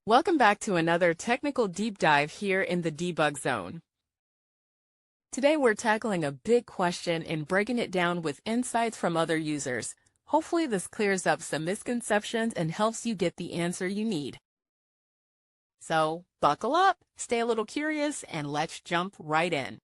Welcome back to another technical deep dive here in the debug zone. Today we're tackling a big question and breaking it down with insights from other users. Hopefully this clears up some misconceptions and helps you get the answer you need. So buckle up, stay a little curious, and let's jump right in.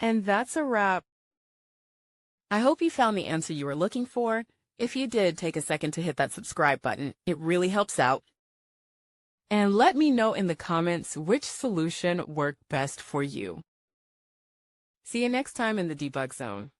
And that's a wrap. I hope you found the answer you were looking for. If you did, take a second to hit that subscribe button. It really helps out. And let me know in the comments which solution worked best for you. See you next time in the debug zone.